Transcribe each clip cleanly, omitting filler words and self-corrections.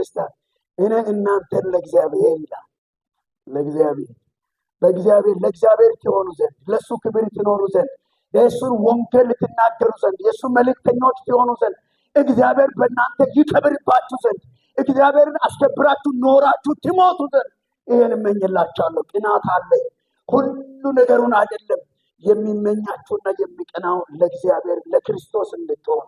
ክርስቲያን እኔ እናንተን ለእግዚአብሔር ይላል። ለእግዚአብሔር ትሆኑ ዘንድ ለሱ ክብር ትኖሩ ዘንድ የእሱን ወንጌል ትናገሩ ዘንድ የእሱ መልእክተኞች ትሆኑ ዘንድ እግዚአብሔር በእናንተ ይከብርባችሁ ዘንድ እግዚአብሔርን አስከብራችሁ ኖራችሁ ትሞቱ ዘንድ ይሄን እመኝላችኋለሁ። ቅናት አለ። ሁሉ ነገሩን አይደለም የሚመኛችሁና የሚቀናው ለእግዚአብሔር ለክርስቶስ እንድትሆኑ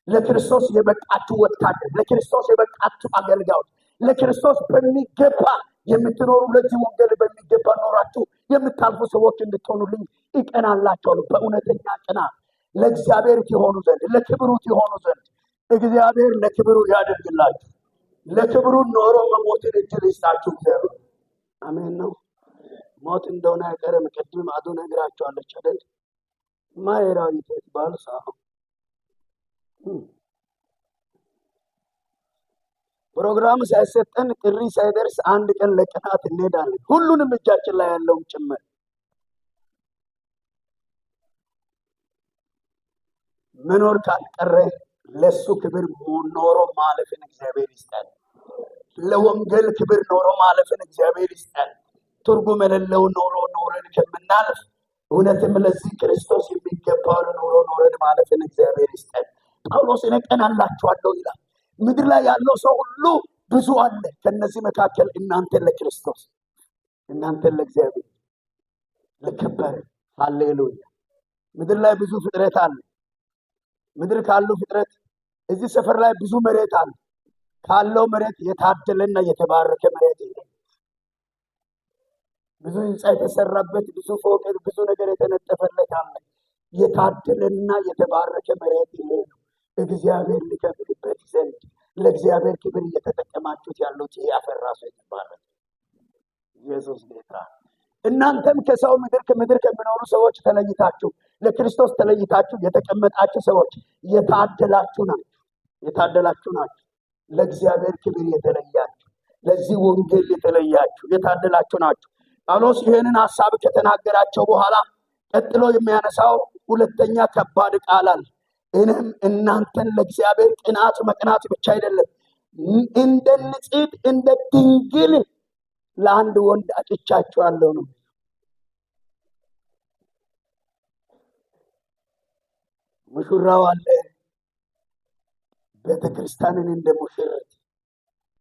ለክርስቶስ የበቃችሁ ወታደር ለክርስቶስ የበቃችሁ አገልጋዮች ለክርስቶስ በሚገባ የምትኖሩ ለዚህ ወንጌል በሚገባ ኖራችሁ የምታልፉ ሰዎች እንድትሆኑልኝ እቀናላችኋለሁ። በእውነተኛ ቅናት ለእግዚአብሔር ትሆኑ ዘንድ ለክብሩ ትሆኑ ዘንድ እግዚአብሔር ለክብሩ ያደርግላችሁ። ለክብሩ ኖሮ መሞትን እድል ይስጣችሁ እግዚአብሔር። አሜን ነው። ሞት እንደሆነ አይቀርም። ቅድም አዱ ነግራችኋለች አይደል? ማየራዊ ተባል ሳሁ ፕሮግራም ሳይሰጠን ጥሪ ሳይደርስ አንድ ቀን ለቅናት እንሄዳለን። ሁሉንም እጃችን ላይ ያለውን ጭምር መኖር ካልቀረ ለሱ ክብር ኖሮ ማለፍን እግዚአብሔር ይስጠን። ለወንጌል ክብር ኖሮ ማለፍን እግዚአብሔር ይስጠን። ትርጉም የሌለው ኖረን ከምናልፍ እውነትም ለዚህ ክርስቶስ የሚገባውን ኖረን ማለፍን እግዚአብሔር ይስጠን። ጳውሎስ እቀናላችኋለሁ ይላል። ምድር ላይ ያለው ሰው ሁሉ ብዙ አለ። ከነዚህ መካከል እናንተ ለክርስቶስ እናንተ ለእግዚአብሔር ለከበረ ሃሌሉያ። ምድር ላይ ብዙ ፍጥረት አለ። ምድር ካሉ ፍጥረት እዚህ ሰፈር ላይ ብዙ መሬት አለ። ካለው መሬት የታደለና የተባረከ መሬት ነው። ብዙ ህንጻ የተሰራበት ብዙ ፎቅ ብዙ ነገር የተነጠፈለት አለ። የታደለና የተባረከ መሬት ነው። እግዚአብሔር ሊከብርበት ዘንድ ለእግዚአብሔር ክብር እየተጠቀማችሁት ያሉት ይሄ አፈር ራሱ የተባረከ ኢየሱስ ጌታ። እናንተም ከሰው ከምድር ከሚኖሩ ሰዎች ተለይታችሁ ለክርስቶስ ተለይታችሁ የተቀመጣችሁ ሰዎች የታደላችሁ ናችሁ። ለእግዚአብሔር ክብር የተለያችሁ ለዚህ ወንጌል የተለያችሁ የታደላችሁ ናችሁ። ጳውሎስ ይሄንን ሐሳብ ከተናገራቸው በኋላ ቀጥሎ የሚያነሳው ሁለተኛ ከባድ ቃል አለ። እኔም እናንተን ለእግዚአብሔር መቅናት ብቻ አይደለም እንደ ንጽሕት እንደ ድንግል ለአንድ ወንድ አጭቻችኋለሁ ነው። ሙሽራው አለ። ቤተክርስቲያንን እንደ ሙሽሪት